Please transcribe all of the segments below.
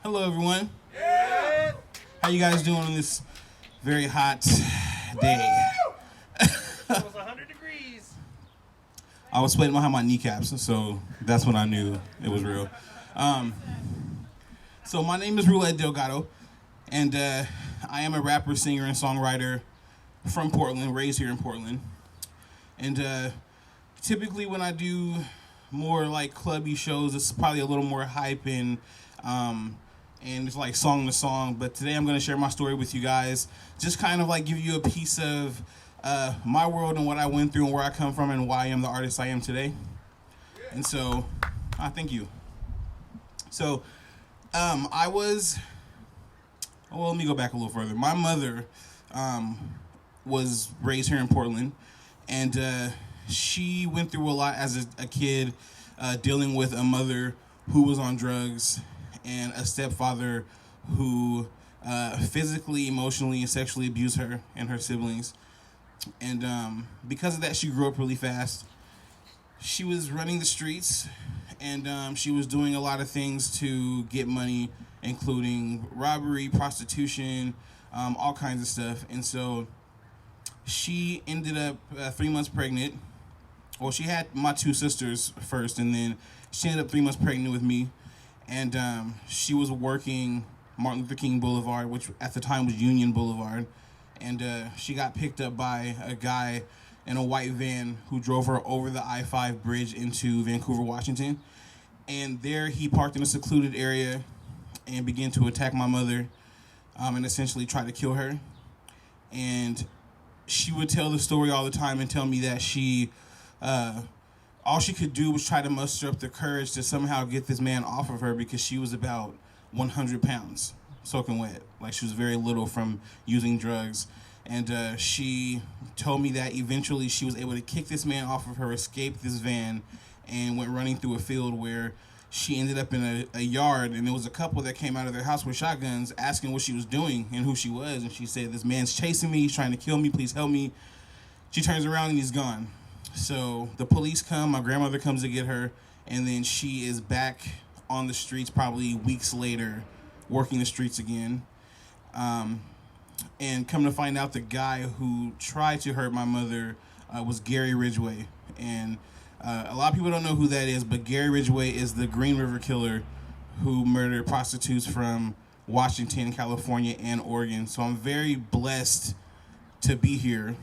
Hello, everyone. How you guys doing on this very hot day? It was 100 degrees. I was sweating behind my kneecaps, so that's when I knew it was real. So my name is Roulette Delgato, and I am a rapper, singer, and songwriter from Portland, raised here in Portland. And typically when I do more like clubby shows, it's probably a little more hype and it's like song to song. But today I'm going to share my story with you guys, just kind of like give you a piece of my world and what I went through and where I come from and why I am the artist I am today. And so, thank you. So, let me go back a little further. My mother was raised here in Portland, and she went through a lot as a kid, dealing with a mother who was on drugs and a stepfather who physically, emotionally, and sexually abused her and her siblings. And because of that, she grew up really fast. She was running the streets, and she was doing a lot of things to get money, including robbery, prostitution, all kinds of stuff. And so she ended up 3 months pregnant. Well, she had my two sisters first, and then she ended up 3 months pregnant with me. And she was working Martin Luther King Boulevard, which at the time was Union Boulevard. And she got picked up by a guy in a white van who drove her over the I-5 bridge into Vancouver, Washington. And there he parked in a secluded area and began to attack my mother and essentially try to kill her. And she would tell the story all the time and tell me that all she could do was try to muster up the courage to somehow get this man off of her, because she was about 100 pounds, soaking wet. Like, she was very little from using drugs. And she told me that eventually she was able to kick this man off of her, escape this van, and went running through a field where she ended up in a yard, and there was a couple that came out of their house with shotguns asking what she was doing and who she was. And she said, "This man's chasing me, he's trying to kill me, please help me." She turns around and he's gone. So the police come, my grandmother comes to get her, and then she is back on the streets probably weeks later, working the streets again. And come to find out, the guy who tried to hurt my mother was Gary Ridgway. And a lot of people don't know who that is, but Gary Ridgway is the Green River Killer who murdered prostitutes from Washington, California, and Oregon. So I'm very blessed to be here,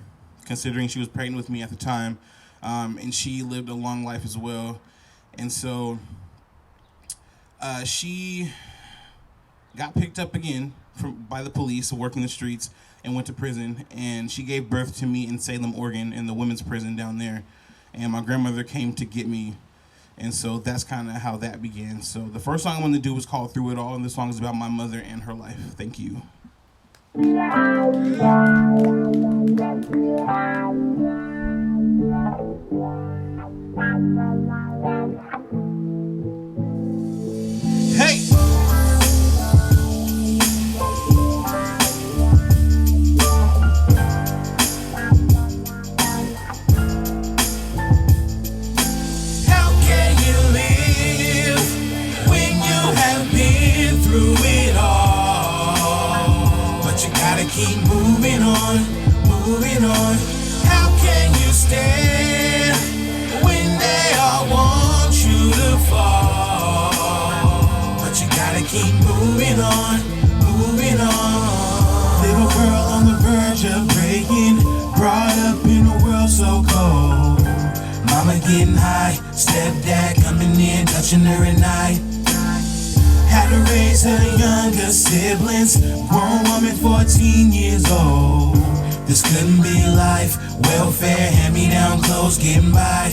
considering she was pregnant with me at the time, and she lived a long life as well. And so she got picked up again by the police working the streets and went to prison, and she gave birth to me in Salem, Oregon, in the women's prison down there. And my grandmother came to get me, and so that's kind of how that began. So the first song I wanted to do was called Through It All, and this song is about my mother and her life. Thank you. Hey! Keep moving on, moving on. How can you stand when they all want you to fall? But you gotta keep moving on, moving on. Little girl on the verge of breaking, brought up in a world so cold. Mama getting high, stepdad coming in, touching her at night. Had to raise her younger siblings, grown woman 14 years old. This couldn't be life, welfare, hand-me-down clothes, getting by.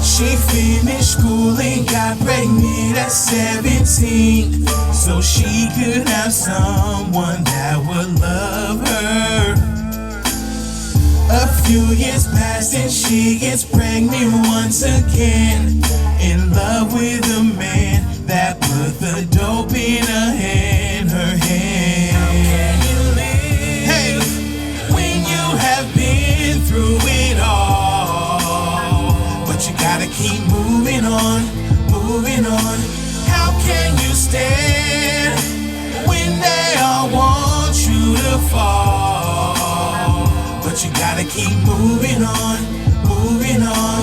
She finished school and got pregnant at 17, so she could have someone that would love her. A few years passed and she gets pregnant once again, in love with a man that put the dope in her hand. How can you live, hey, when you have been through it all? But you gotta keep moving on, moving on. How can you stay fall. But you gotta keep moving on, moving on.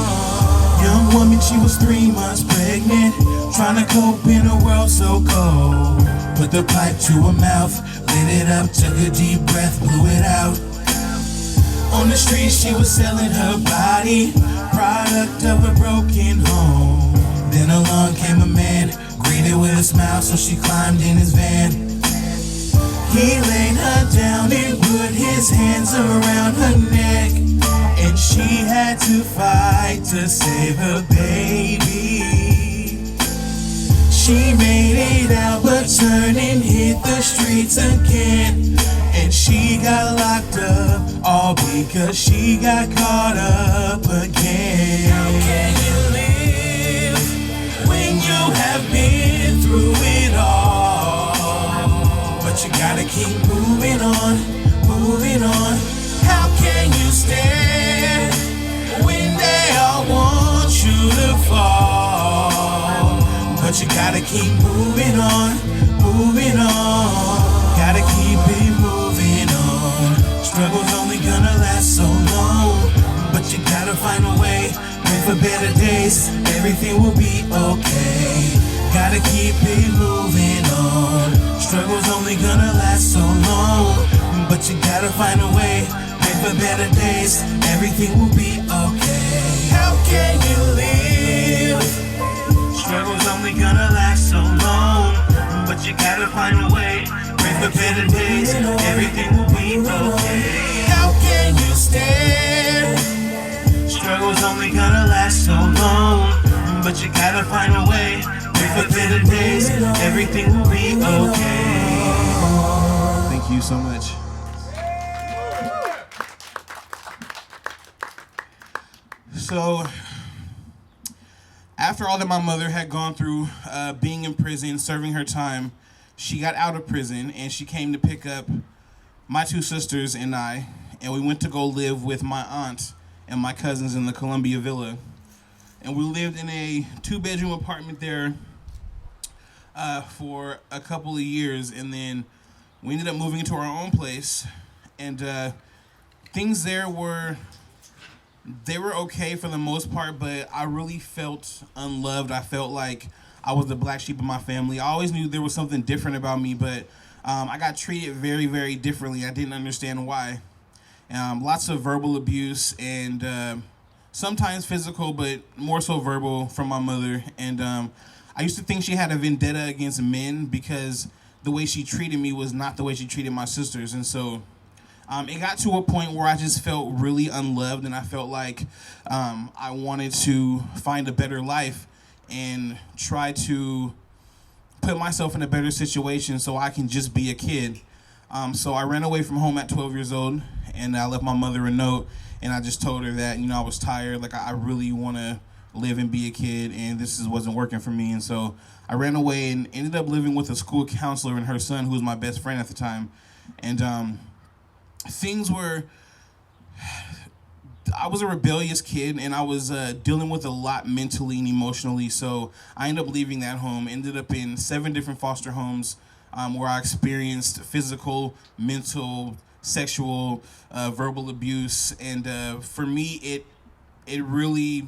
Young woman, she was 3 months pregnant, trying to cope in a world so cold. Put the pipe to her mouth, lit it up, took a deep breath, blew it out. On the street she was selling her body, product of a broken home. Then along came a man, greeted with a smile, so she climbed in his van. He laid her down and put his hands around her neck, and she had to fight to save her baby. She made it out but turned and hit the streets again, and she got locked up, all because she got caught up again. How can you live when you have been through it all? But you gotta keep moving on, moving on. How can you stand when they all want you to fall? But you gotta keep moving on, moving on. Gotta keep it moving on. Struggle's only gonna last so long, but you gotta find a way. Pray for better days, everything will be okay. Gotta keep it moving on. Struggle's only gonna last so long, but you gotta find a way. Pray for better days, everything will be okay. How can you live? Struggle's only gonna last so long, but you gotta find a way. Pray for better days, everything will be okay. How can you stand? Struggle's only gonna last so long, but you gotta find a way. Pray for better days, everything will be okay. Thank you so much. So, after all that my mother had gone through, being in prison, serving her time, she got out of prison and she came to pick up my 2 sisters and I, and we went to go live with my aunt and my cousins in the Columbia Villa. And we lived in a 2-bedroom apartment there for a couple of years, and then we ended up moving into our own place, and things there were okay for the most part, but I really felt unloved. I felt like I was the black sheep of my family. I always knew there was something different about me, but I got treated very, very differently. I didn't understand why. Lots of verbal abuse and sometimes physical, but more so verbal from my mother. And I used to think she had a vendetta against men because the way she treated me was not the way she treated my sisters. And so it got to a point where I just felt really unloved, and I felt like I wanted to find a better life and try to put myself in a better situation so I can just be a kid. So I ran away from home at 12 years old, and I left my mother a note, and I just told her that, I was tired, like I really want to live and be a kid, and this wasn't working for me. And so I ran away and ended up living with a school counselor and her son, who was my best friend at the time. And I was a rebellious kid, and I was dealing with a lot mentally and emotionally, so I ended up leaving that home, ended up in 7 different foster homes where I experienced physical, mental, sexual, verbal abuse, and for me, it really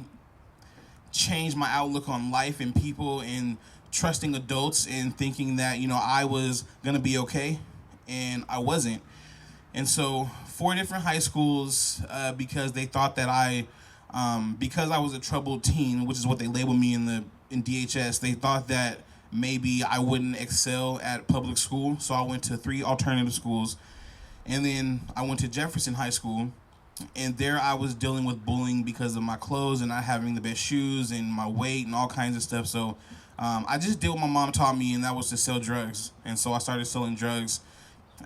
changed my outlook on life and people and trusting adults and thinking that, I was going to be okay, and I wasn't. And so 4 different high schools because they thought that because I was a troubled teen, which is what they labeled me in DHS, they thought that maybe I wouldn't excel at public school. So I went to 3 alternative schools. And then I went to Jefferson High School. And there I was dealing with bullying because of my clothes and not having the best shoes and my weight and all kinds of stuff. So I just did what my mom taught me, and that was to sell drugs. And so I started selling drugs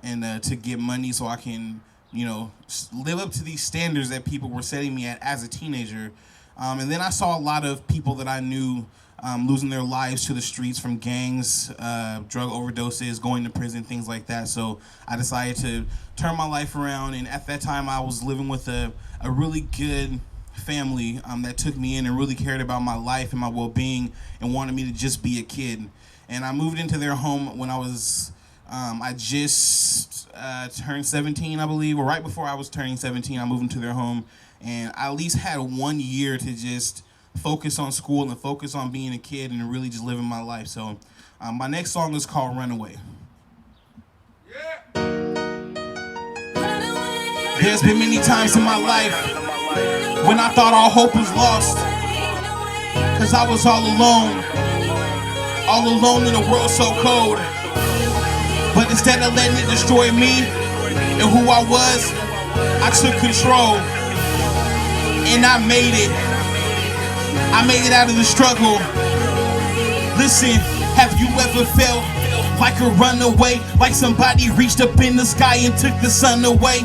and to get money so I can, live up to these standards that people were setting me at as a teenager. And then I saw a lot of people that I knew losing their lives to the streets from gangs, drug overdoses, going to prison, things like that. So I decided to turn my life around, and at that time I was living with a really good family that took me in and really cared about my life and my well-being and wanted me to just be a kid. And I moved into their home when I was I just turned 17, I believe, or right before I was turning 17, I moved into their home, and I at least had 1 year to just focus on school and focus on being a kid and really just living my life. So my next song is called Runaway. There's been many times in my life when I thought all hope was lost, cause I was all alone in a world so cold. But instead of letting it destroy me and who I was, I took control and I made it. I made it out of the struggle. Listen, have you ever felt like a runaway? Like somebody reached up in the sky and took the sun away?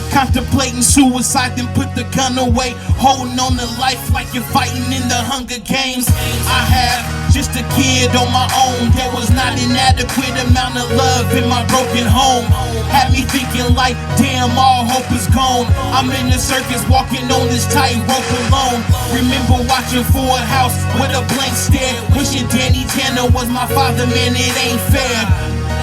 Contemplating suicide, then put the gun away. Holding on to life like you're fighting in the Hunger Games. I had just a kid on my own. There was not an adequate amount of love in my broken home. Had me thinking like, damn, all hope is gone. I'm in the circus walking on this tightrope alone. Remember watching Full House with a blank stare, wishing Danny Tanner was my father. Man, it ain't fair.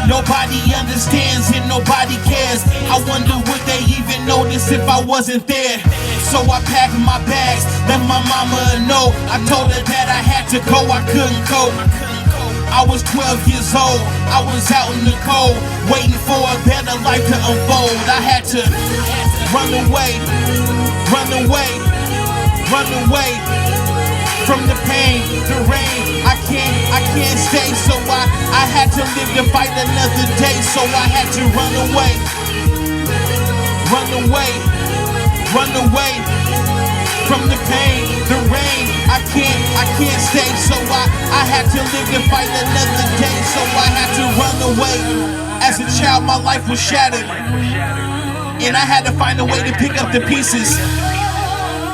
Nobody understands and nobody cares. I wonder would they even notice if I wasn't there. So I packed my bags, let my mama know. I told her that I had to go, I couldn't cope. I was 12 years old, I was out in the cold, waiting for a better life to unfold. I had to run away, run away, run away from the pain, the rain. I can't stay, so I had to live to fight another day. So I had to run away, run away, run away from the pain, the rain. I can't stay, so I had to live to fight another day. So I had to run away. As a child, my life was shattered, and I had to find a way to pick up the pieces.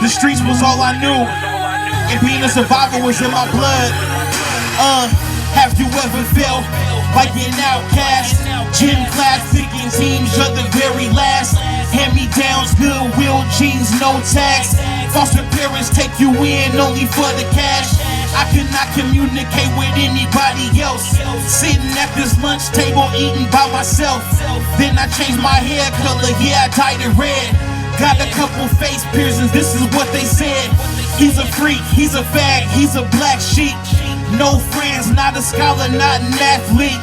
The streets was all I knew, and being a survivor was in my blood. Have you ever felt like an outcast? Gym class picking teams, you're the very last. Hand-me-downs, Goodwill jeans, no tax. Foster parents take you in only for the cash. I could not communicate with anybody else. Sitting at this lunch table eating by myself. Then I changed my hair color, yeah, I dyed it red. Got a couple face piercings, this is what they said. He's a freak, he's a fag, he's a black sheep. No friends, not a scholar, not an athlete.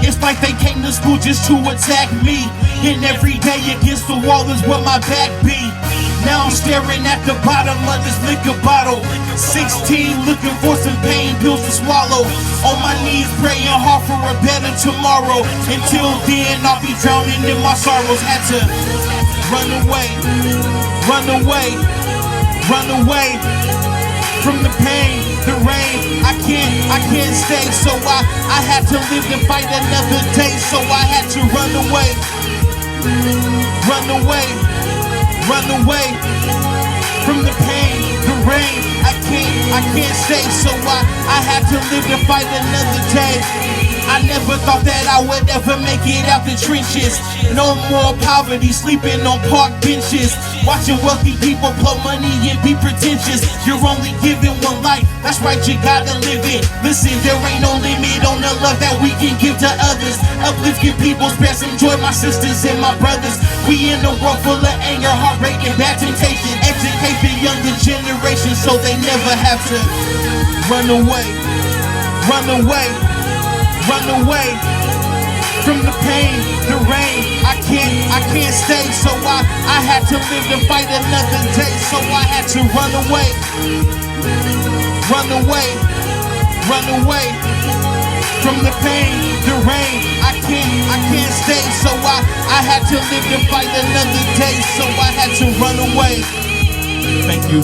It's like they came to school just to attack me. And every day against the wall is what my back be. Now I'm staring at the bottom of this liquor bottle. 16, looking for some pain pills to swallow. On my knees, praying hard for a better tomorrow. Until then, I'll be drowning in my sorrows. Had to run away, run away, run away from the pain, the rain. I can't stay, so I had to live to fight another day. So I had to run away, run away, run away from the pain, the rain. I can't stay, so I had to live to fight another day. I never thought that I would ever make it out the trenches. No more poverty, sleeping on park benches. Watching wealthy people blow money and be pretentious. You're only given one life, that's right, you gotta live it. Listen, there ain't no limit on the love that we can give to others. Uplifting people, spare some joy, my sisters and my brothers. We in a world full of anger, heartbreak, and bad temptation. Educate the younger generation so they never have to run away, run away, run away from the pain, the rain. I can't stay, so I had to live to fight another day. So I had to run away, run away, run away from the pain, the rain. I can't stay, so I had to live to fight another day. So I had to run away. Thank you.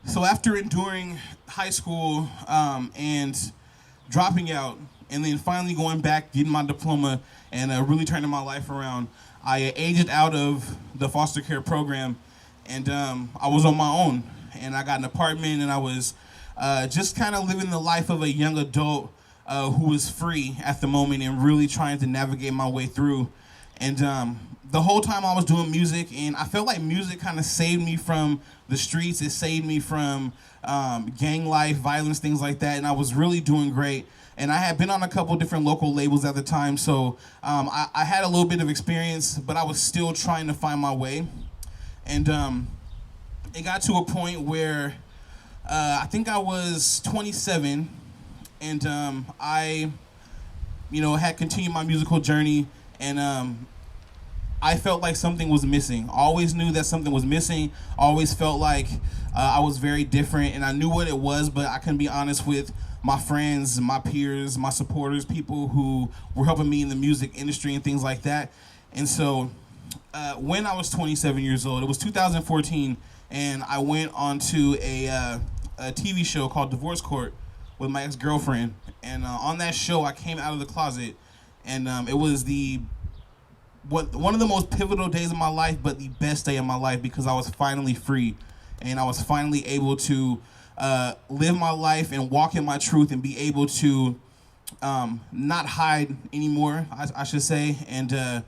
So after enduring high school and dropping out, and then finally going back, getting my diploma, and really turning my life around, I aged out of the foster care program, and I was on my own. And I got an apartment, and I was just kind of living the life of a young adult who was free at the moment and really trying to navigate my way through. And the whole time I was doing music, and I felt like music kind of saved me from the streets. It saved me from gang life, violence, things like that. And I was really doing great. And I had been on a couple different local labels at the time, so I had a little bit of experience, but I was still trying to find my way. And it got to a point where I think I was 27, and I, had continued my musical journey, and I felt like something was missing. I always knew that something was missing. I always felt like I was very different, and I knew what it was, but I couldn't be honest with my friends, my peers, my supporters, people who were helping me in the music industry and things like that. And so when I was 27 years old, it was 2014, and I went onto a TV show called Divorce Court with my ex-girlfriend. And on that show, I came out of the closet, and it was one of the most pivotal days of my life, but the best day of my life, because I was finally free, and I was finally able to live my life and walk in my truth and be able to not hide anymore, I should say. And the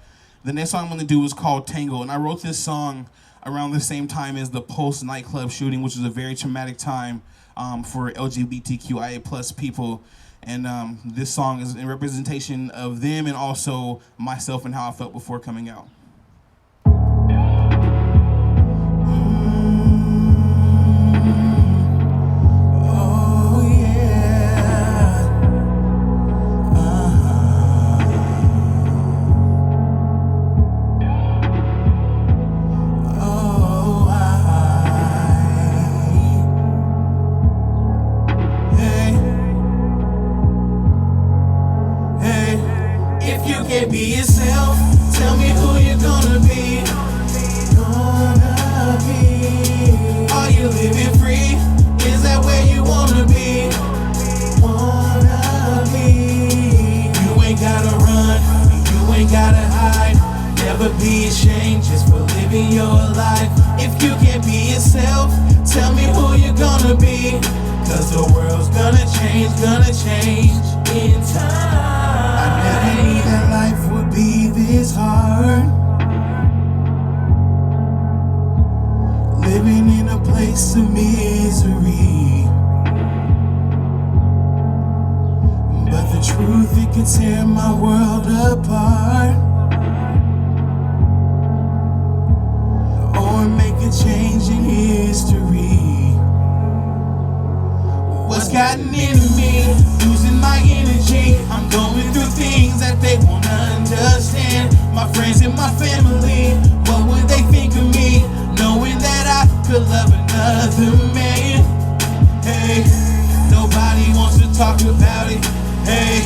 next song I'm going to do is called Tango. And I wrote this song around the same time as the Pulse nightclub shooting, which was a very traumatic time for LGBTQIA plus people. And this song is in representation of them and also myself and how I felt before coming out. Be yourself, tell me who you're gonna be. Are you living free? Is that where you wanna be? You ain't gotta run, you ain't gotta hide. Never be ashamed just for living your life. If you can't be yourself, tell me who you're gonna be. Cause the world's gonna change in time. I never knew that life would be this hard. Living in a place of misery. But the truth, it can tear my world apart. Or make a change in history. What's gotten into me? Losing my energy. I'm going through things that they won't understand. My friends and my family, what would they think of me? Knowing that I could love another man. Hey, nobody wants to talk about it. Hey,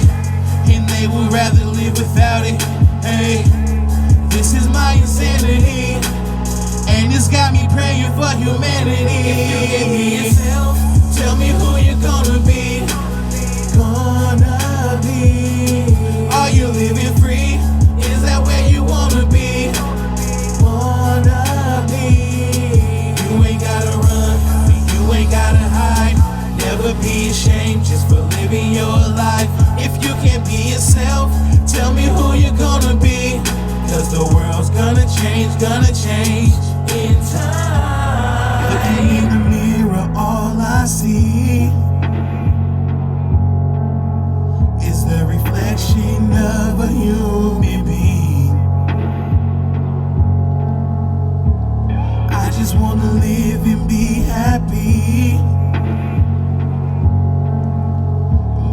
and they would rather live without it. Hey, this is my insanity, and it's got me praying for humanity. If you give me yourself, tell me who you're gonna be. Are you living free? Is that where you wanna be? You ain't gotta run, you ain't gotta hide. Never be ashamed just for living your life. If you can't be yourself, tell me who you're gonna be. Cause the world's gonna change in time. Looking in the mirror, all I see is the reflection of a human being. I just wanna live and be happy,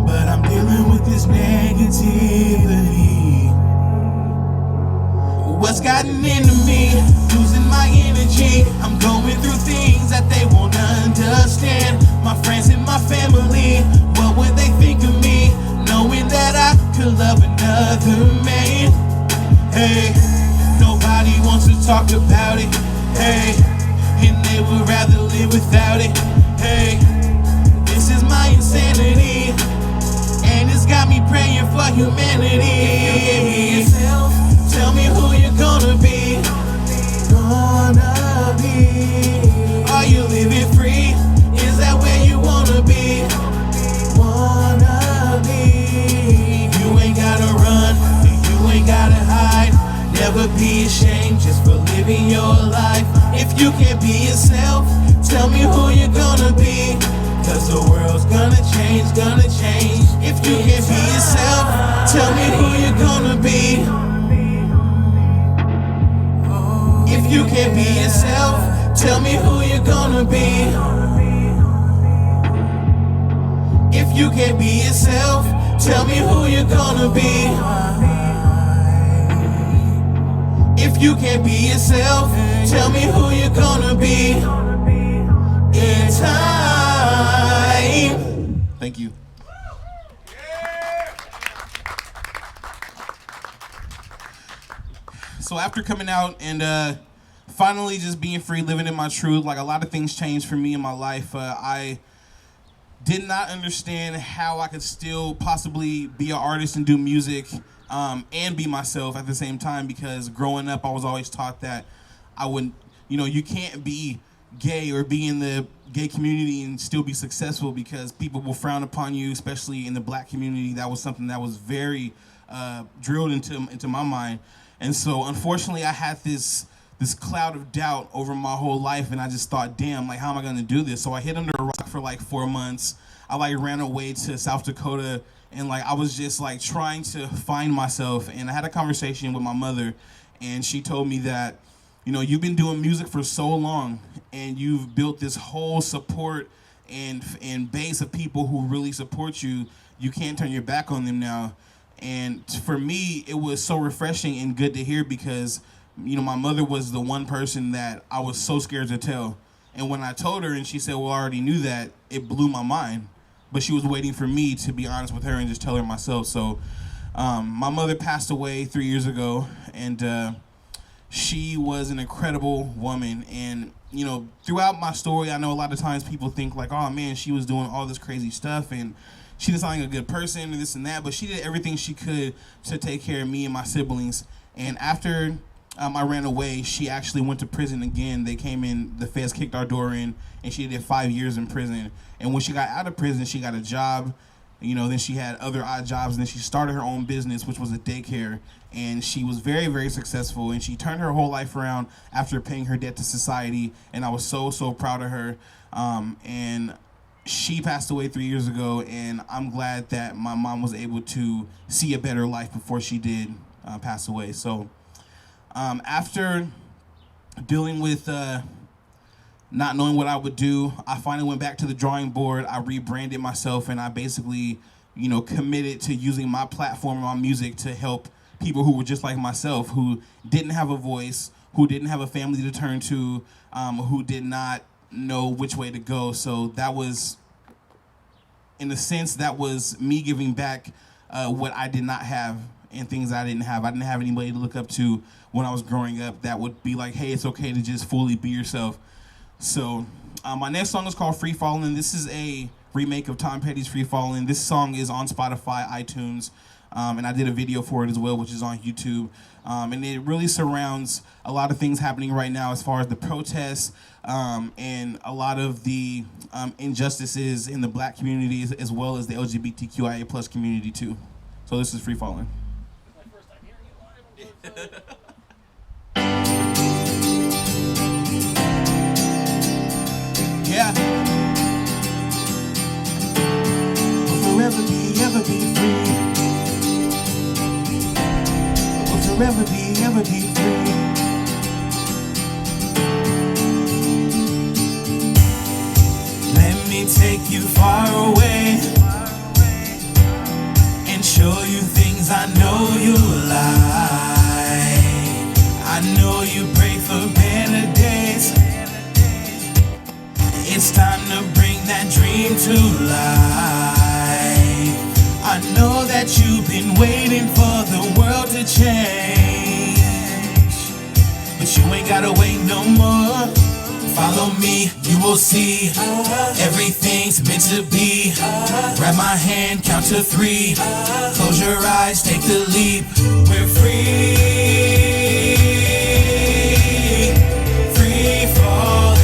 but I'm dealing with this negativity. What's gotten into me? Losing my energy. I'm going through things that they won't understand. My friends and my family, what would they think of me? Knowing that I could love another man. Hey, nobody wants to talk about it. Hey, and they would rather live without it. Hey, this is my insanity, and it's got me praying for humanity. If you give me yourself, tell me who you're gonna be. Are you living free? Is that where you wanna be? You ain't gotta run, you ain't gotta hide. you can't be yourself, tell me who you're gonna be. Cause the world's gonna change, gonna change. If you can't be yourself, tell me who you're gonna be. If you can't be yourself, tell me who you're gonna be. If you can't be yourself, tell me who you're gonna be. If you can't be yourself, tell me who you're gonna be in time. Thank you. So after coming out and finally just being free, living in my truth, like a lot of things changed for me in my life. I did not understand how I could still possibly be an artist and do music and be myself at the same time, because growing up I was always taught that I wouldn't, you can't be gay or be in the gay community and still be successful because people will frown upon you, especially in the black community. That was something that was very drilled into my mind. And so unfortunately I had this cloud of doubt over my whole life, and I just thought, damn, like, how am I gonna do this? So I hid under a rock for like 4 months. I like ran away to South Dakota, and like I was just like trying to find myself. And I had a conversation with my mother, and she told me that, you've been doing music for so long and you've built this whole support and base of people who really support you. You can't turn your back on them now. And for me, it was so refreshing and good to hear, because my mother was the one person that I was so scared to tell. And when I told her and she said, well, I already knew that, it blew my mind. But she was waiting for me to be honest with her and just tell her myself. So my mother passed away 3 years ago, and she was an incredible woman. And, throughout my story, I know a lot of times people think like, oh man, she was doing all this crazy stuff and she didn't sound like a good person and this and that, but she did everything she could to take care of me and my siblings. And after I ran away, she actually went to prison again. They came in, the feds kicked our door in, and she did 5 years in prison. And when she got out of prison, she got a job. Then she had other odd jobs, and then she started her own business, which was a daycare. And she was very, very successful, and she turned her whole life around after paying her debt to society. And I was so, so proud of her. And she passed away 3 years ago, and I'm glad that my mom was able to see a better life before she did pass away. So after dealing with not knowing what I would do, I finally went back to the drawing board. I rebranded myself, and I basically, committed to using my platform and my music to help people who were just like myself, who didn't have a voice, who didn't have a family to turn to, who did not know which way to go. So that was, in a sense, that was me giving back what I did not have and things I didn't have. I didn't have anybody to look up to when I was growing up that would be like, hey, it's okay to just fully be yourself. So my next song is called Free Fallin'. This is a remake of Tom Petty's Free Fallin'. This song is on Spotify, iTunes, and I did a video for it as well, which is on YouTube. And it really surrounds a lot of things happening right now as far as the protests and a lot of the injustices in the black community, as well as the LGBTQIA plus community too. So this is Free Fallin'. My first time hearing it live. Yeah. We'll forever be free. We'll forever be free. Let me take you far away and show you things I know you like. I know you pray for better days. It's time to bring that dream to life. I know that you've been waiting for the world to change, but you ain't gotta wait no more. Follow me, you will see everything's meant to be. Grab my hand, count to 3. Close your eyes, take the leap. We're free. Free falling.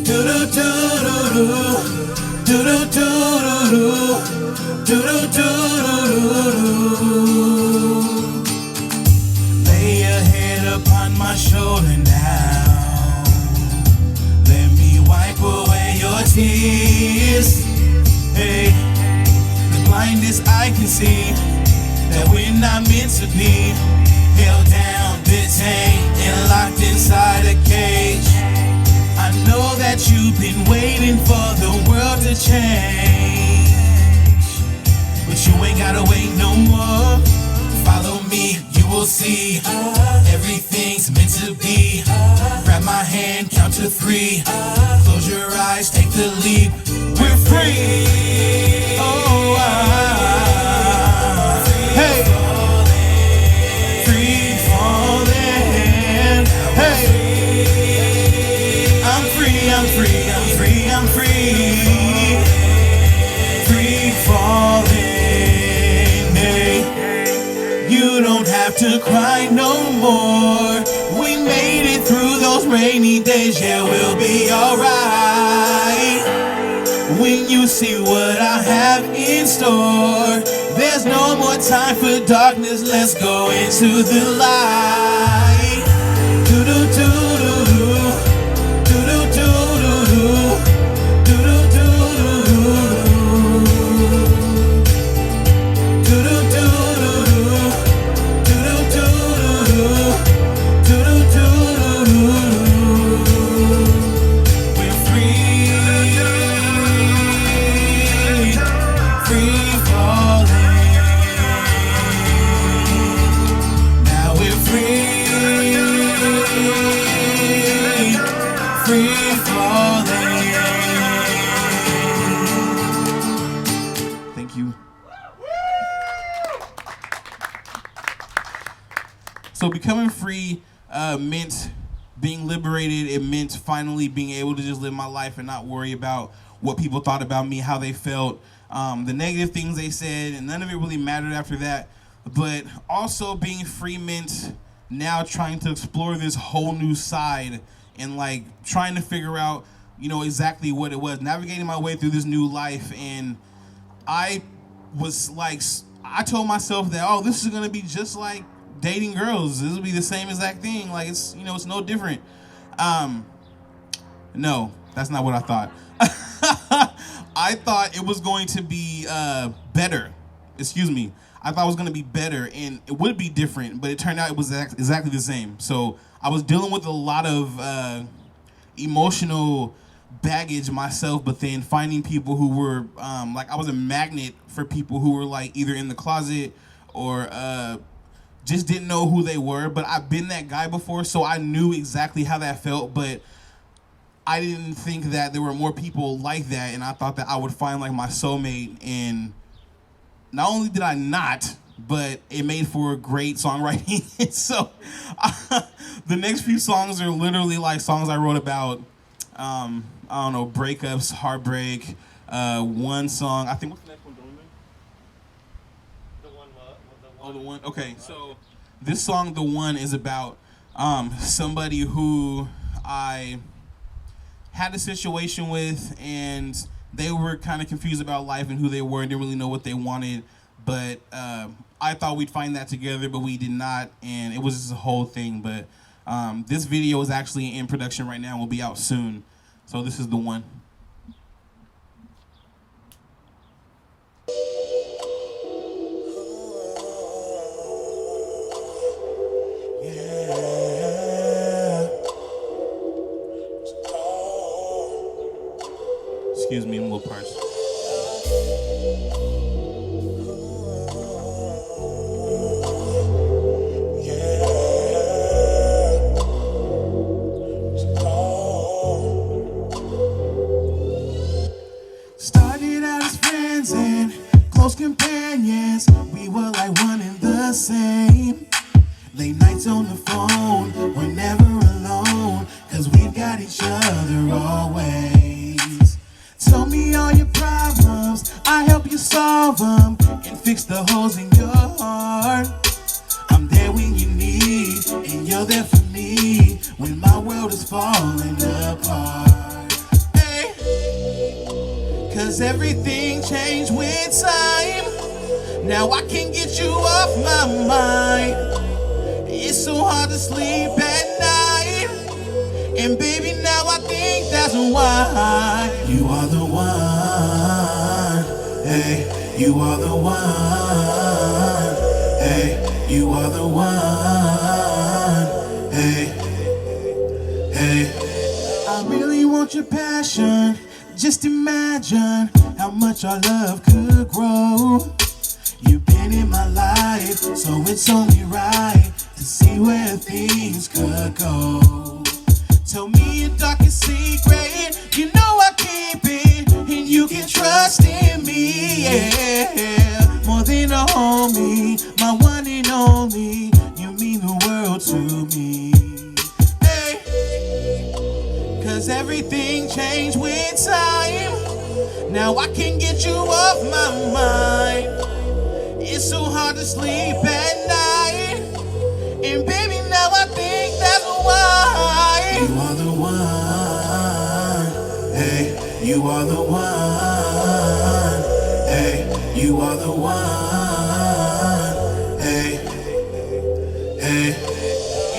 Do Lay your head upon my shoulder now. Let me wipe away your tears. Hey, the blindest eye can see that we're not meant to be held down, detained, and locked inside a cage. I know that you've been waiting for the world to change, but you ain't gotta wait no more. Follow me, you will see everything's meant to be. Grab my hand, count to 3. Close your eyes, take the leap. We're free. Oh, hey, free falling. Hey, I'm free, I'm free, I'm free, I'm free. Free falling. You don't have to cry no more. We made it through those rainy days. Yeah, we'll be alright. When you see what I have in store, there's no more time for darkness. Let's go into the light. Do do do do do do do do do do do Thank you. So becoming free meant being liberated. It meant finally being able to just live my life and not worry about what people thought about me, how they felt, the negative things they said, and none of it really mattered after that. But also being free meant now trying to explore this whole new side and like trying to figure out, you know, exactly what it was, navigating my way through this new life. And I was like, I told myself that, oh, this is gonna be just like dating girls. This will be the same exact thing. Like, it's, you know, it's no different. No, that's not what I thought. I thought it was going to be better. Excuse me. I thought it was going to be better, and it would be different, but it turned out it was exactly the same. So I was dealing with a lot of emotional baggage myself, but then finding people who were like, I was a magnet for people who were like either in the closet or just didn't know who they were. But I've been that guy before, so I knew exactly how that felt, but I didn't think that there were more people like that, and I thought that I would find like my soulmate. And not only did I not, but it made for great songwriting. So the next few songs are literally like songs I wrote about, I don't know, breakups, heartbreak. One song, I think, what's the next one, Dorman? The one. Oh, the one. Okay, so this song, The One, is about somebody who I had a situation with, and they were kind of confused about life and who they were and didn't really know what they wanted. But I thought we'd find that together, but we did not, and it was just a whole thing. But this video is actually in production right now and will be out soon. So this is The One. Excuse me, I'm a little parched. Started out as friends and close companions. We were like one and the same. Late nights on the phone, we're never alone, 'cause we've got each other always. Tell me all your problems, I help you solve them, and fix the holes in your heart. I'm there when you need, and you're there for me, when my world is falling apart. Hey, 'cause everything changed with time. Now I can't get you off my mind. It's so hard to sleep at night. And baby, now I think that's why. You are the one. Hey, you are the one. Hey, you are the one. Hey, hey. I really want your passion. Just imagine how much our love could grow. You've been in my life, so it's only right to see where things could go. Tell me your darkest secret, you know I keep it, and you can trust in me, yeah. More than a homie, my one and only, you mean the world to me. Hey, cause everything changed with time. Now I can't get you off my mind. It's so hard to sleep at night. And baby, now I think that's why. You are the one. Hey, you are the one. Hey, you are the one. Hey, hey.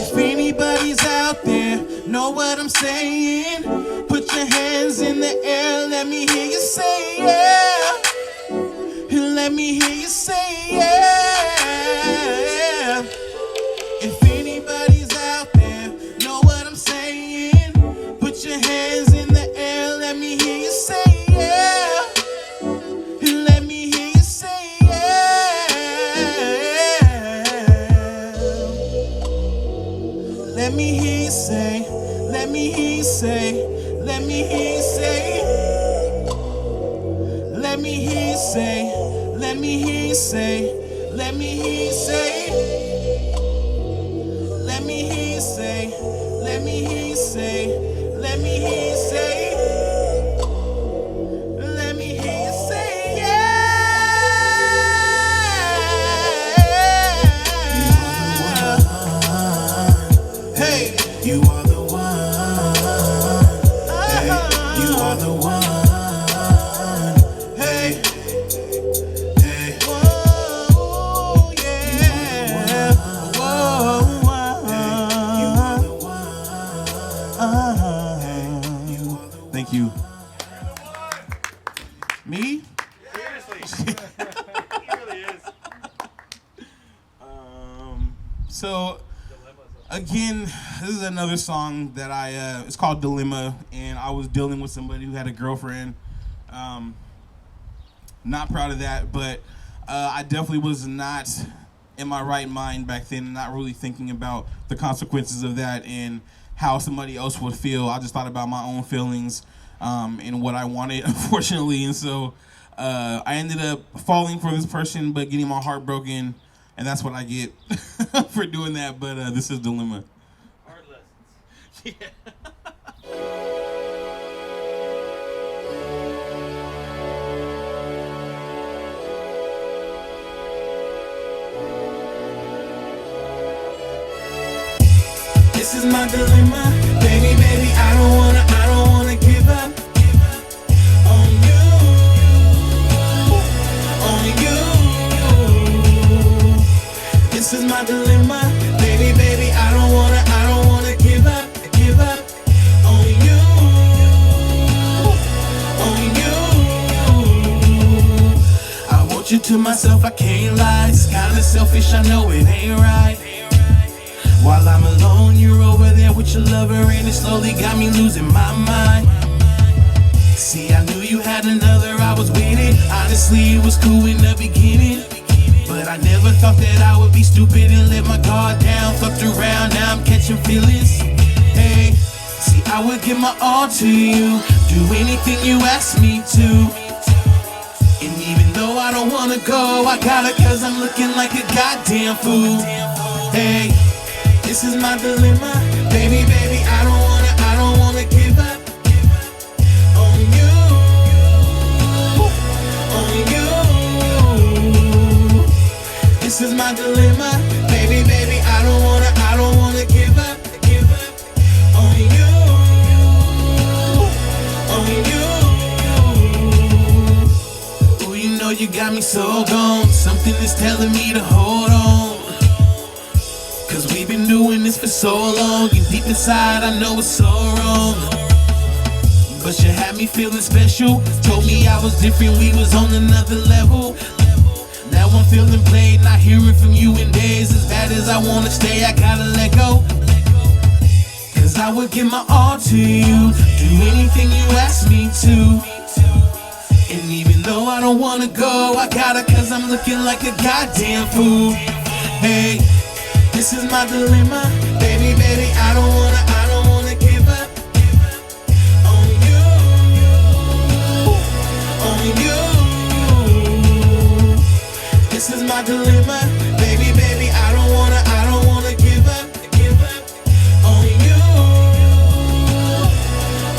If anybody's out there, know what I'm saying? Put your hands in the air, let me hear you say yeah. And let me hear you say yeah. If anybody's out there, know what I'm saying? Put your hands in the air, let me hear you say yeah. And let me hear you say yeah. Let me hear you say, let me hear you say, let me hear you say. Let me hear you say, let me hear you say, let me hear you say. Let me hear you say, let me hear you say, let me hear you say. Let me hear you say, yeah. Hey, you are the one. Hey, you are the one. Thank you. Me? Seriously. He really is. So again, this is another song that it's called Dilemma, and I was dealing with somebody who had a girlfriend. Not proud of that, but I definitely was not in my right mind back then, and not really thinking about the consequences of that and how somebody else would feel. I just thought about my own feelings and what I wanted, unfortunately. And so I ended up falling for this person, but getting my heart broken, and that's what I get for doing that. But this is Dilemma. Hard lessons. Yeah. This is my dilemma, baby, baby, I don't wanna give up on you, on you. This is my dilemma, baby, baby, I don't wanna give up on you, on you. I want you to myself, I can't lie. It's kinda selfish, I know it ain't right. While I'm alone, you're over there with your lover, and it slowly got me losing my mind. See, I knew you had another, I was with it. Honestly, it was cool in the beginning, but I never thought that I would be stupid and let my guard down. Fucked around, now I'm catching feelings. Hey, see, I would give my all to you, do anything you ask me to. And even though I don't wanna go, I gotta, cause I'm looking like a goddamn fool. Hey, this is my dilemma, baby, baby, I don't wanna give up on you, on you. This is my dilemma, baby, baby, I don't wanna give up on you, on you. Ooh, you know you got me so gone. Something is telling me to hold on. Cause we've been doing this for so long, and deep inside I know it's so wrong. But you had me feeling special, told me I was different, we was on another level. Now I'm feeling played, not hearing from you in days. As bad as I wanna stay, I gotta let go. Cause I would give my all to you, do anything you ask me to. And even though I don't wanna go, I gotta, cause I'm looking like a goddamn fool. Hey, this is my dilemma, baby, baby, I don't wanna give up on you, on you. This is my dilemma, baby, baby, I don't wanna give up on you,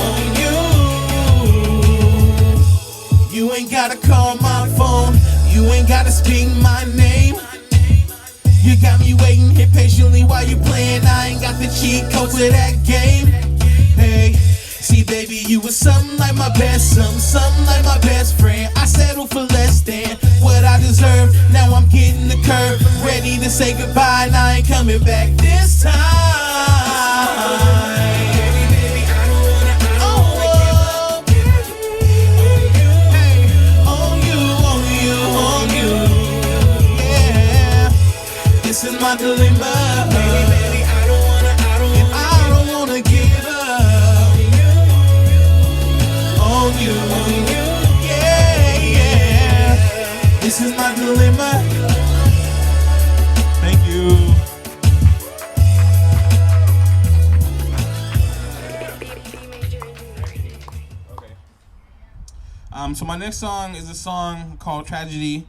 on you. You ain't gotta call my phone, you ain't gotta speak my name. You got me waiting here patiently while you playing. I ain't got the cheat code to that game. Hey, see baby, you was something like my best, something like my best friend. I settled for less than what I deserve. Now I'm getting the curve, ready to say goodbye, and I ain't coming back this time. Baby, baby, I don't wanna give up. Hey, on you, on you, on you. This is my dilemma, baby, baby, I don't wanna give up on you, yeah, yeah. This is my dilemma. Thank you. Okay. So my next song is a song called Tragedy.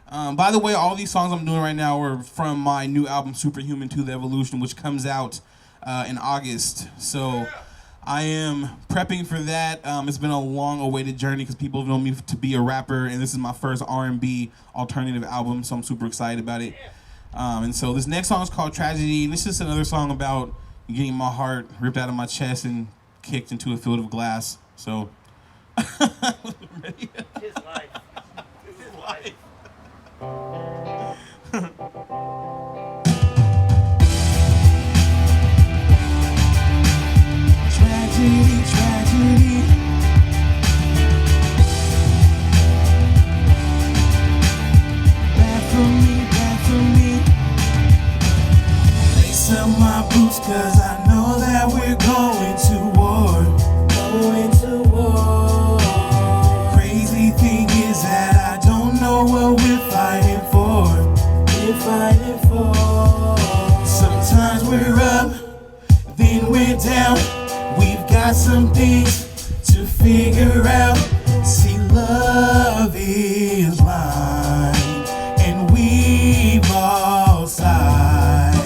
By the way, all these songs I'm doing right now are from my new album, Superhuman to the Evolution, which comes out in August. So I am prepping for that. It's been a long-awaited journey because people have known me to be a rapper, and this is my first R&B alternative album, so I'm super excited about it. And so this next song is called Tragedy, and this is another song about getting my heart ripped out of my chest and kicked into a field of glass. So, ready? His life. His life. Tragedy, tragedy. Bad for me, bad for me. Lace up my boots, cause I know that we're going to war. Going to war. Crazy thing is that I don't know what we're fighting for. We're fighting for. Sometimes we're up, then we're down. We've got some things to figure out. See, love is blind, and we've all sides.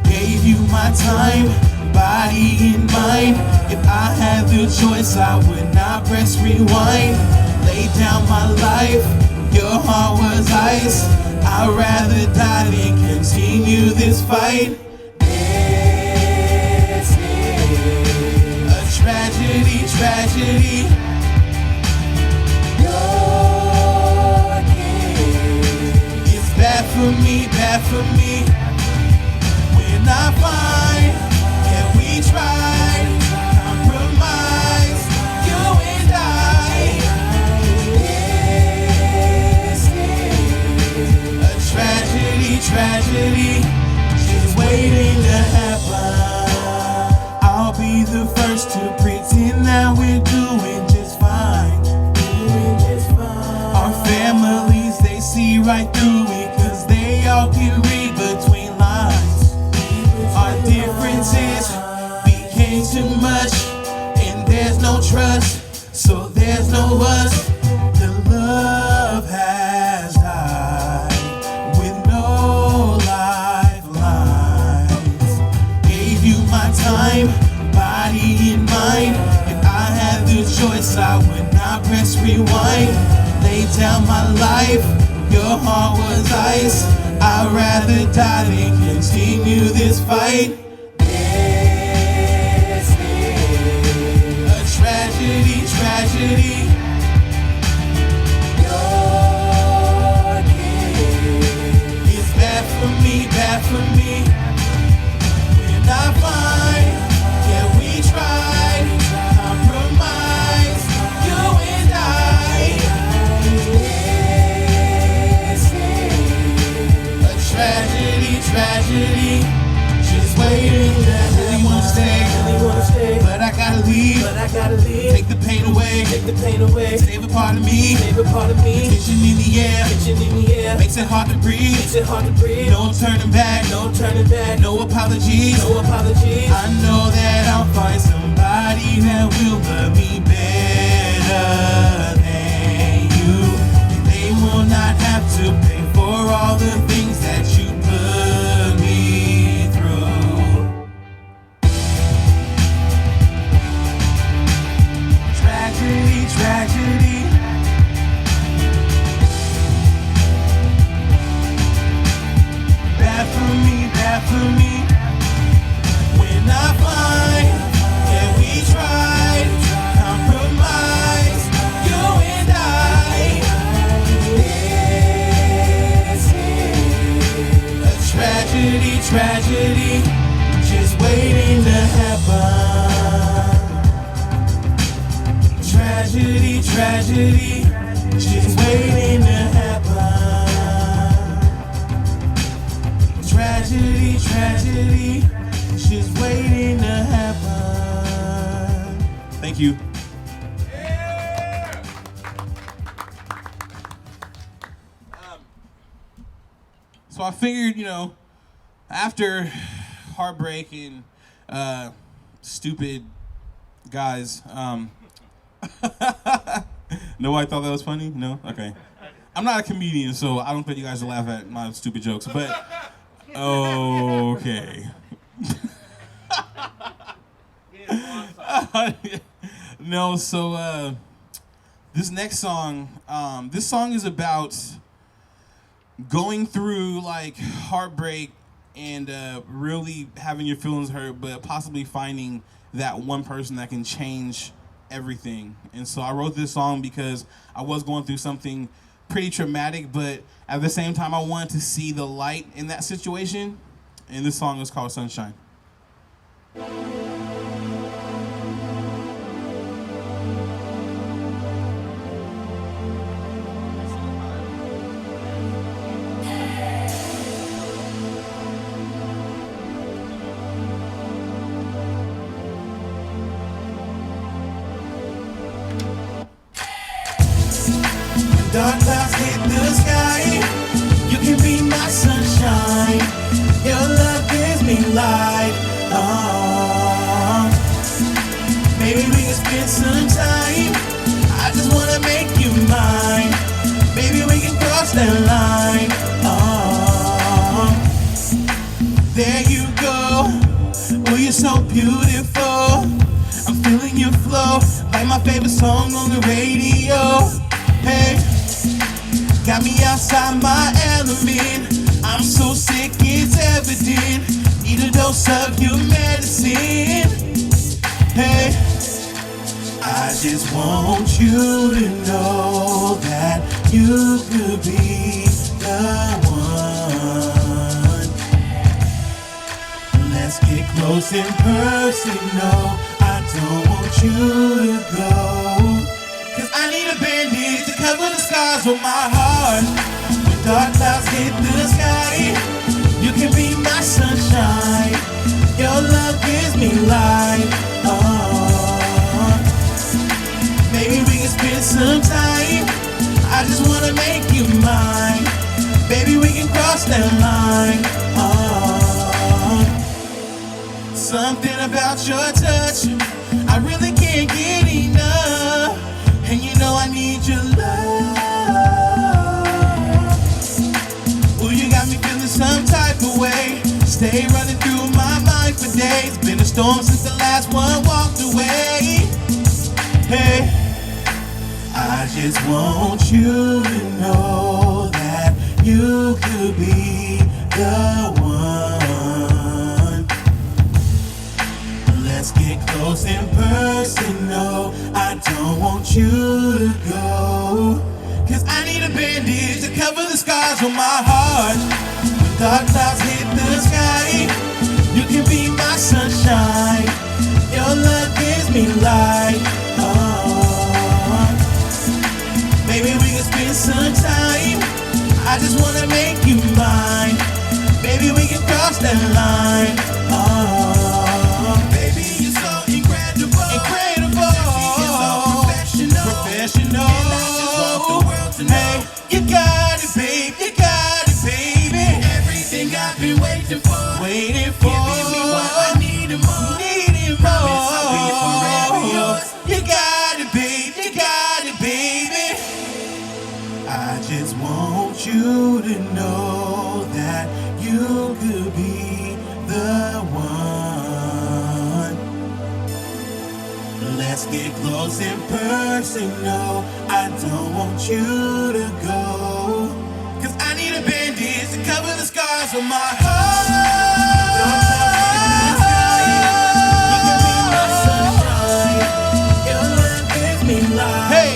Gave you my time, body and mind. If I had the choice, I would not press rewind. Lay down my life, your heart was ice. I'd rather die than continue this fight. This is a tragedy, tragedy. Your kiss is bad for me, bad for me. We're not fine, yeah, we tried. Compromise, you and I. This is a tragedy, tragedy. She's waiting to happen. I'll be the first to pretend that we're doing just fine. Doing just fine. Our families, they see right through it, cause they all can read between lines. Our differences became too much, and there's no trust, so there's no us. The love has died with no lifelines. Gave you my time, body and mind. If I had the choice, I would not press rewind. Lay down my life, your heart was ice. I'd rather die than continue this fight. This is a tragedy, tragedy. Your but I gotta leave. Take the pain away. Take the pain away. Save a part of me. Save a part of me. Tension in the air. Tension in the air. Makes it hard to breathe. Makes it hard to breathe. No turning back. No turning back. No apologies. No apologies. I know that I'll find somebody that will love me better than you. And they will not have to pay for all the things that you put me through. Tragedy, tragedy. Bad for me, bad for me. When I find that we tried compromise, you and I. This is a tragedy, tragedy, just waiting to happen. Tragedy, tragedy, just waiting to happen. Tragedy, tragedy, she's waiting to happen. Thank you. So I figured, after heartbreak and stupid guys, nobody thought that was funny? No? Okay. I'm not a comedian, so I don't expect you guys to laugh at my stupid jokes, but okay. No, so this next song, this song is about going through like heartbreak and really having your feelings hurt, but possibly finding that one person that can change everything. And so I wrote this song because I was going through something pretty traumatic, but at the same time I wanted to see the light in that situation. And this song is called Sunshine. Dark clouds hit the sky. You can be my sunshine. Your love gives me light. Oh, maybe we can spend some time. I just wanna make you mine. Maybe we can cross that line. Oh, there you go. Oh, you're so beautiful. I'm feeling your flow, like my favorite song on the radio. Hey. Got me outside my element. I'm so sick, it's evident. Need a dose of your medicine. Hey, I just want you to know that you could be the one. Let's get close in person. No, I don't want you to go. I need a bandage to cover the scars on my heart. When dark clouds hit the sky, you can be my sunshine. Your love gives me light. Oh, maybe we can spend some time. I just wanna make you mine. Baby, we can cross that line. Oh, something about your touch, I really can't get enough. And you know I need your love. Oh, you got me feeling some type of way. Stay running through my mind for days. Been a storm since the last one walked away. Hey, I just want you to know that you could be the one. Let's get close in person. No, I don't want you to go. Cause I need a bandage to cover the scars on my heart. When dark clouds hit the sky, you can be my sunshine. Your love gives me light. Oh, maybe we can spend some time. I just wanna make you mine. Baby, we can cross that line. Oh, baby, you're so incredible. Incredible. you to know that you could be the one. Let's get close and personal. I don't want you to go, 'cause I need a bandage to cover the scars on my heart. You can be my sunshine. Your love gives me life. Hey!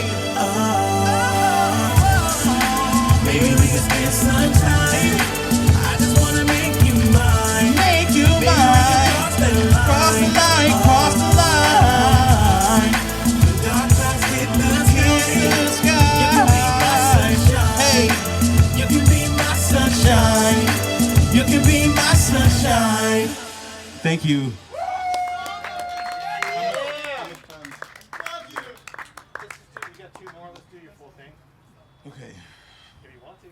Maybe we can spend some time. I just wanna make you mine. Make you Maybe we can mine. cross the line. Cross the line, cross the line. The dark clouds hit the sky. You can be my sunshine. Hey! You can be my sunshine. You can be my sunshine. Thank you. We got 2 more. Let's do your full thing. Okay. If you want to.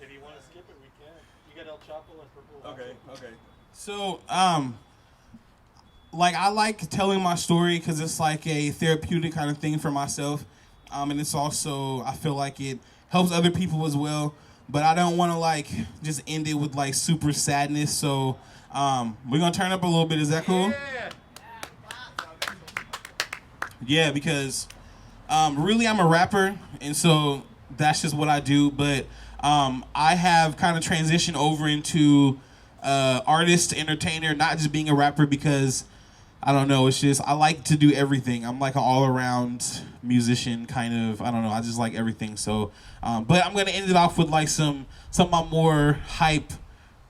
If you want to skip it, we can. You got El Chapo and Purple. Okay. So, like I like telling my story because it's like a therapeutic kind of thing for myself, and it's also I feel like it helps other people as well. But I don't want to like just end it with like super sadness. So, we're gonna turn up a little bit. Is that cool? Yeah, because really I'm a rapper, and so that's just what I do. But I have kind of transitioned over into artist, entertainer, not just being a rapper because I don't know. It's just I like to do everything. I'm like an all-around musician, kind of. I don't know. I just like everything. So, but I'm gonna end it off with like some of my more hype,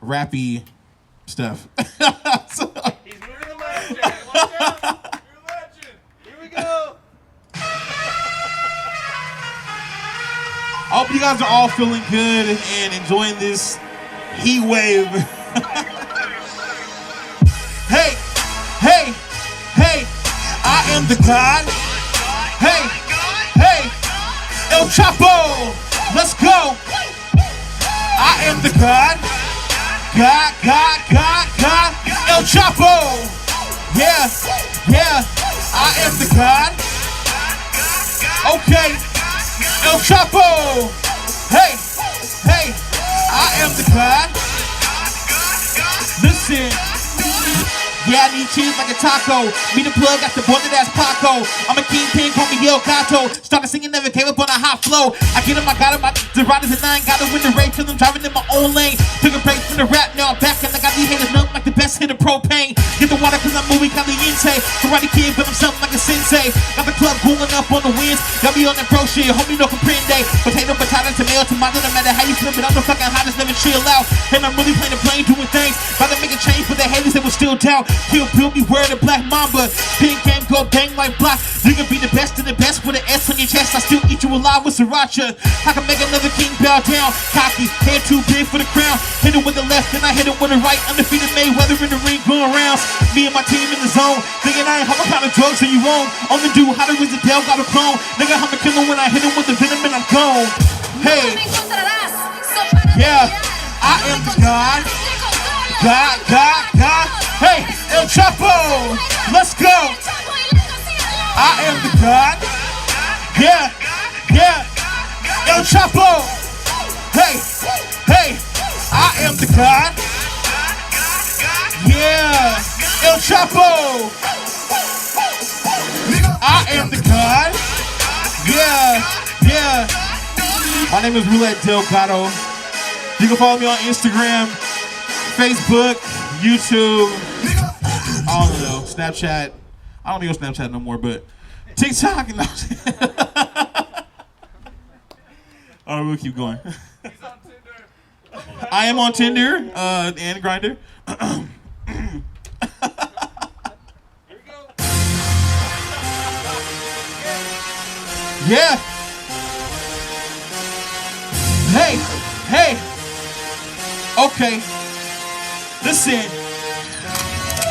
rappy stuff. So, He's moving the mic, Jack. Watch out. You're a legend. Here we go. I hope you guys are all feeling good and enjoying this heat wave. Hey, hey, hey, I am the God. Hey, hey, El Chapo, let's go. I am the God. God, El Chapo. Yeah, I am the God. Okay, El Chapo. Hey, I am the God. Listen. Yeah, I need cheese like a taco. Me the plug, got the bullet ass Paco. I'm a kingpin, call me Delgato. Started singing, never came up on a hot flow. I get him, I got him, the riders and I ain't gotta win the race till I'm driving in my own lane. Took a break from the rap, now I'm back and I got these haters numb like the best hit of propane. Get the water cause I'm moving caliente. Karate kid, but I'm something like a sensei. Got the club cooling up on the winds. Got me on that pro shit, homie no comprende. Potato, tomato, no matter how you flip it, I'm the fucking hottest, never chill out. And I'm really playing the plane, doing things. About to make a change for the haters that will still doubt. Kill Bill, beware the black mamba. Pink game, go bang like block. You can be the best of the best with an S on your chest. I still eat you alive with sriracha. I can make another king bow down. Cocky, head too big for the crown. Hit it with the left and I hit it with the right. Undefeated Mayweather in the ring going rounds. Me and my team in the zone. Thinking I ain't how kind of drugs are you on? Only do hotter is the Delgato clone. Nigga, I'm a killer when I hit him with the venom and I'm gone. Hey, yeah, I am the God. God. Hey, El Chapo, let's go. I am the God. Yeah, El Chapo. Hey, I am the God. Yeah, El Chapo. I am the God. Yeah. My name is Roulette Delgato. You can follow me on Instagram, Facebook, YouTube, I don't know, Snapchat. I don't use Snapchat no more, but TikTok. And all right, we'll keep going. He's on Tinder. I am on Tinder and Grindr. Here we go. Yeah. Hey. Okay. Listen.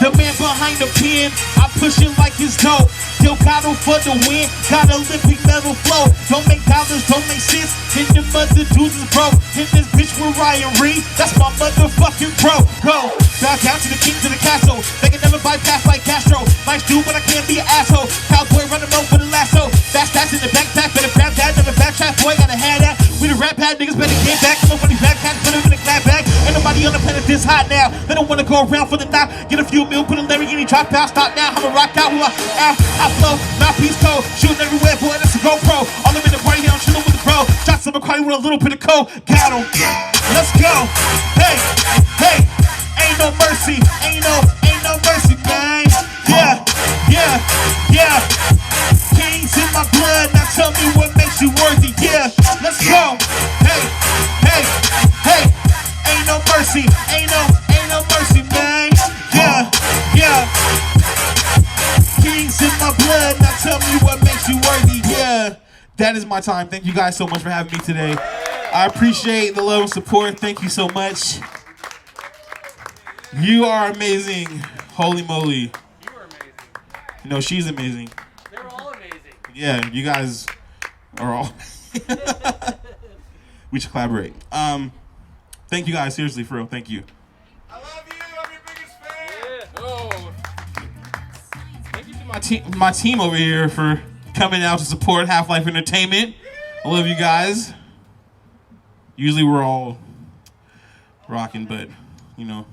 The man behind the pen, I push it like it's dope. Delgato for the win, got Olympic medal flow. Don't make dollars, don't make sense. And your mother dudes is broke. And this bitch with Ryan Reed, that's my motherfucking bro. Go, bow down to the king to the castle. They can never bypass like Castro. Nice dude, but I can't be an asshole. Cowboy run him over the lasso. Fast in the backpack, better grab that, never backtrack. Boy, gotta have that. We the rap hat, niggas better get back. Nobody backpack, put them in the clap bag. Ain't nobody on the planet this hot now. They don't wanna go around for the knock. Get a few mil, put a Larry in, he drop out, stop now. I'ma rock out who I am. I flow, mouthpiece cold, shooting everywhere, boy, that's a GoPro. All them in the party, I'm chilling with the bro. Shots of McCarty with a little bit of coke. Got him. Let's go. Hey, hey, ain't no mercy, ain't no mercy, man. Yeah, yeah, yeah. Kings in my blood, now tell me what makes you worthy. Yeah, let's go. Hey, hey, hey, ain't no mercy, ain't no mercy, man. Yeah, yeah. Kings in my blood, now tell me what makes you worthy. Yeah, that is my time. Thank you guys so much for having me today. I appreciate the love and support. Thank you so much. You are amazing. Holy moly. You are amazing. You know, she's amazing. They're all amazing. Yeah, you guys are all. We should collaborate. Thank you guys, seriously, for real. Thank you. I love you. I'm your biggest fan. Yeah. Oh. Thank you to my team over here for coming out to support Half-Life Entertainment. I love you guys. Usually we're all rocking, but, you know,